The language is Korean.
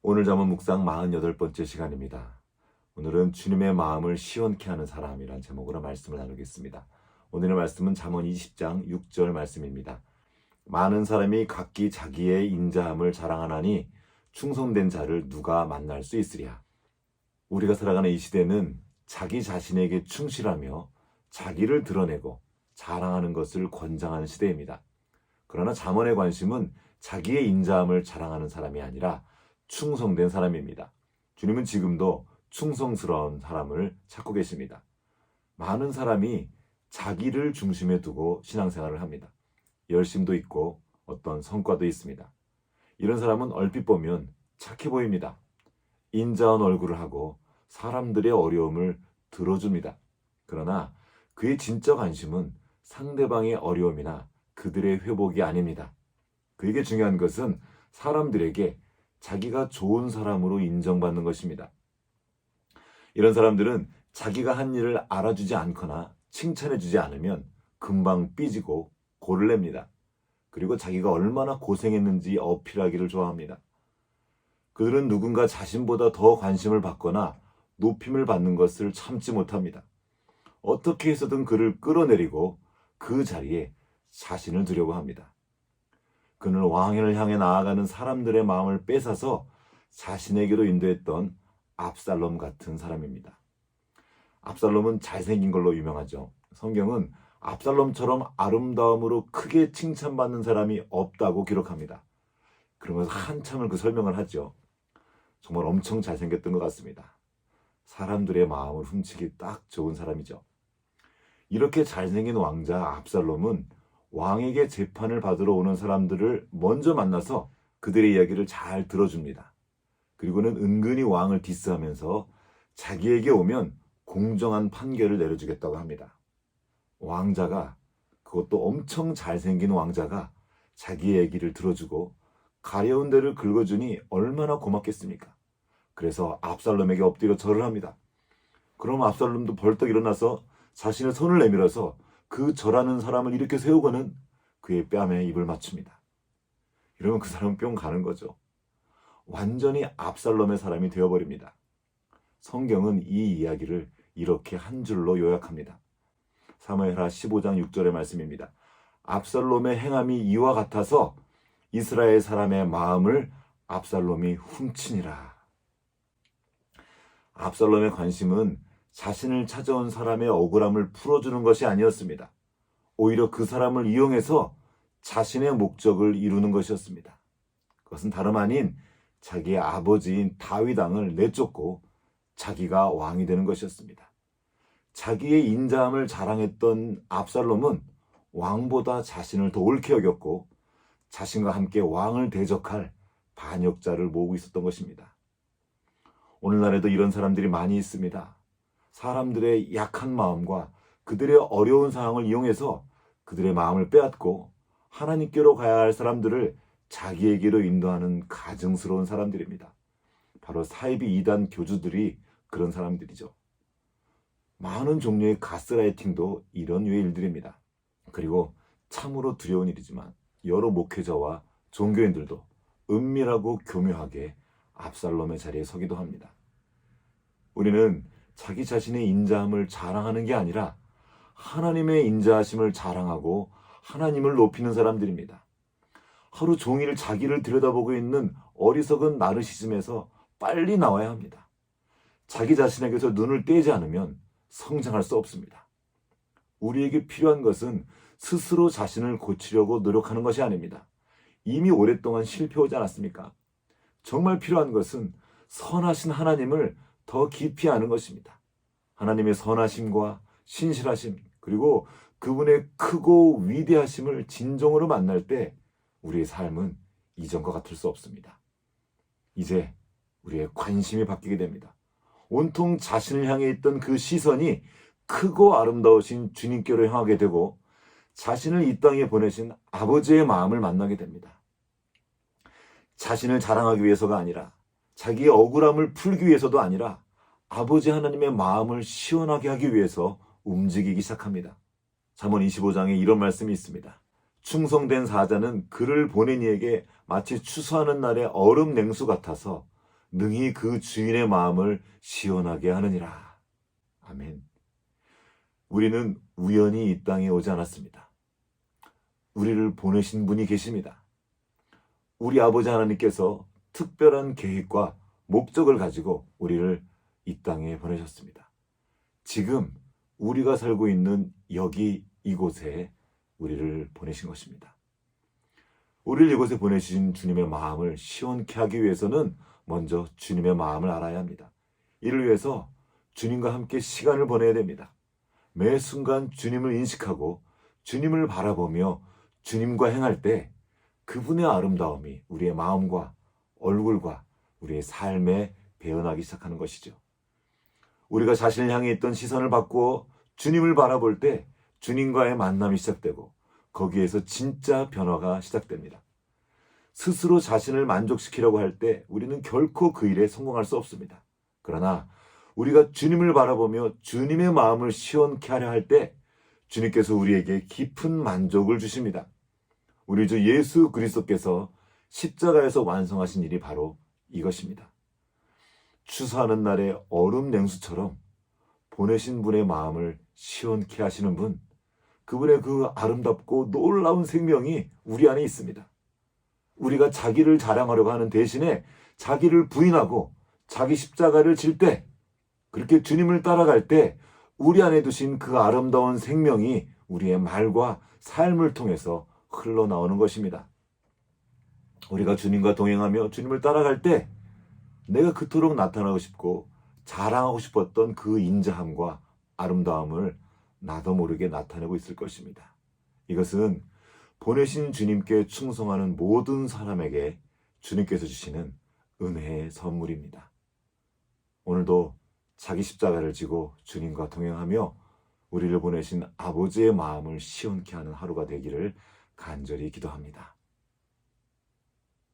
오늘 잠언 묵상 48번째 시간입니다. 오늘은 주님의 마음을 시원케 하는 사람이란 제목으로 말씀을 나누겠습니다. 오늘의 말씀은 잠언 20장 6절 말씀입니다. 많은 사람이 각기 자기의 인자함을 자랑하나니 충성된 자를 누가 만날 수 있으랴. 우리가 살아가는 이 시대는 자기 자신에게 충실하며 자기를 드러내고 자랑하는 것을 권장하는 시대입니다. 그러나 잠언의 관심은 자기의 인자함을 자랑하는 사람이 아니라 충성된 사람입니다. 주님은 지금도 충성스러운 사람을 찾고 계십니다. 많은 사람이 자기를 중심에 두고 신앙생활을 합니다. 열심도 있고 어떤 성과도 있습니다. 이런 사람은 얼핏 보면 착해 보입니다. 인자한 얼굴을 하고 사람들의 어려움을 들어줍니다. 그러나 그의 진짜 관심은 상대방의 어려움이나 그들의 회복이 아닙니다. 그에게 중요한 것은 사람들에게 자기가 좋은 사람으로 인정받는 것입니다. 이런 사람들은 자기가 한 일을 알아주지 않거나 칭찬해주지 않으면 금방 삐지고 골을 냅니다. 그리고 자기가 얼마나 고생했는지 어필하기를 좋아합니다. 그들은 누군가 자신보다 더 관심을 받거나 높임을 받는 것을 참지 못합니다. 어떻게 해서든 그를 끌어내리고 그 자리에 자신을 두려고 합니다. 그는 왕을 향해 나아가는 사람들의 마음을 뺏어서 자신에게로 인도했던 압살롬 같은 사람입니다. 압살롬은 잘생긴 걸로 유명하죠. 성경은 압살롬처럼 아름다움으로 크게 칭찬받는 사람이 없다고 기록합니다. 그러면서 한참을 그 설명을 하죠. 정말 엄청 잘생겼던 것 같습니다. 사람들의 마음을 훔치기 딱 좋은 사람이죠. 이렇게 잘생긴 왕자 압살롬은 왕에게 재판을 받으러 오는 사람들을 먼저 만나서 그들의 이야기를 잘 들어줍니다. 그리고는 은근히 왕을 디스하면서 자기에게 오면 공정한 판결을 내려주겠다고 합니다. 왕자가, 그것도 엄청 잘생긴 왕자가 자기의 얘기를 들어주고 가려운 데를 긁어주니 얼마나 고맙겠습니까? 그래서 압살롬에게 엎드려 절을 합니다. 그럼 압살롬도 벌떡 일어나서 자신의 손을 내밀어서 그 절하는 사람을 이렇게 세우고는 그의 뺨에 입을 맞춥니다. 이러면 그 사람은 뿅 가는 거죠. 완전히 압살롬의 사람이 되어버립니다. 성경은 이 이야기를 이렇게 한 줄로 요약합니다. 사무엘하 15장 6절의 말씀입니다. 압살롬의 행함이 이와 같아서 이스라엘 사람의 마음을 압살롬이 훔치니라. 압살롬의 관심은 자신을 찾아온 사람의 억울함을 풀어주는 것이 아니었습니다. 오히려 그 사람을 이용해서 자신의 목적을 이루는 것이었습니다. 그것은 다름 아닌 자기의 아버지인 다윗 왕을 내쫓고 자기가 왕이 되는 것이었습니다. 자기의 인자함을 자랑했던 압살롬은 왕보다 자신을 더 옳게 여겼고 자신과 함께 왕을 대적할 반역자를 모으고 있었던 것입니다. 오늘날에도 이런 사람들이 많이 있습니다. 사람들의 약한 마음과 그들의 어려운 상황을 이용해서 그들의 마음을 빼앗고 하나님께로 가야 할 사람들을 자기에게로 인도하는 가증스러운 사람들입니다. 바로 사이비 이단 교주들이 그런 사람들이죠. 많은 종류의 가스라이팅도 이런 류의 일들입니다. 그리고 참으로 두려운 일이지만 여러 목회자와 종교인들도 은밀하고 교묘하게 압살롬의 자리에 서기도 합니다. 우리는 자기 자신의 인자함을 자랑하는 게 아니라 하나님의 인자하심을 자랑하고 하나님을 높이는 사람들입니다. 하루 종일 자기를 들여다보고 있는 어리석은 나르시즘에서 빨리 나와야 합니다. 자기 자신에게서 눈을 떼지 않으면 성장할 수 없습니다. 우리에게 필요한 것은 스스로 자신을 고치려고 노력하는 것이 아닙니다. 이미 오랫동안 실패하지 않았습니까? 정말 필요한 것은 선하신 하나님을 더 깊이 아는 것입니다. 하나님의 선하심과 신실하심, 그리고 그분의 크고 위대하심을 진정으로 만날 때 우리의 삶은 이전과 같을 수 없습니다. 이제 우리의 관심이 바뀌게 됩니다. 온통 자신을 향해 있던 그 시선이 크고 아름다우신 주님께로 향하게 되고 자신을 이 땅에 보내신 아버지의 마음을 만나게 됩니다. 자신을 자랑하기 위해서가 아니라 자기의 억울함을 풀기 위해서도 아니라 아버지 하나님의 마음을 시원하게 하기 위해서 움직이기 시작합니다. 잠언 25장에 이런 말씀이 있습니다. 충성된 사자는 그를 보낸 이에게 마치 추수하는 날의 얼음 냉수 같아서 능히 그 주인의 마음을 시원하게 하느니라. 아멘. 우리는 우연히 이 땅에 오지 않았습니다. 우리를 보내신 분이 계십니다. 우리 아버지 하나님께서 특별한 계획과 목적을 가지고 우리를 이 땅에 보내셨습니다. 지금 우리가 살고 있는 여기 이곳에 우리를 보내신 것입니다. 우리를 이곳에 보내신 주님의 마음을 시원케 하기 위해서는 먼저 주님의 마음을 알아야 합니다. 이를 위해서 주님과 함께 시간을 보내야 됩니다. 매 순간 주님을 인식하고 주님을 바라보며 주님과 행할 때 그분의 아름다움이 우리의 마음과 얼굴과 우리의 삶에 배어나기 시작하는 것이죠. 우리가 자신을 향해 있던 시선을 바꾸어 주님을 바라볼 때 주님과의 만남이 시작되고 거기에서 진짜 변화가 시작됩니다. 스스로 자신을 만족시키려고 할 때 우리는 결코 그 일에 성공할 수 없습니다. 그러나 우리가 주님을 바라보며 주님의 마음을 시원케 하려 할 때 주님께서 우리에게 깊은 만족을 주십니다. 우리 주 예수 그리스도께서 십자가에서 완성하신 일이 바로 이것입니다. 추수하는 날의 얼음 냉수처럼 보내신 분의 마음을 시원케 하시는 분, 그분의 그 아름답고 놀라운 생명이 우리 안에 있습니다. 우리가 자기를 자랑하려고 하는 대신에 자기를 부인하고 자기 십자가를 질 때, 그렇게 주님을 따라갈 때 우리 안에 두신 그 아름다운 생명이 우리의 말과 삶을 통해서 흘러나오는 것입니다. 우리가 주님과 동행하며 주님을 따라갈 때 내가 그토록 나타나고 싶고 자랑하고 싶었던 그 인자함과 아름다움을 나도 모르게 나타내고 있을 것입니다. 이것은 보내신 주님께 충성하는 모든 사람에게 주님께서 주시는 은혜의 선물입니다. 오늘도 자기 십자가를 지고 주님과 동행하며 우리를 보내신 아버지의 마음을 시원케 하는 하루가 되기를 간절히 기도합니다.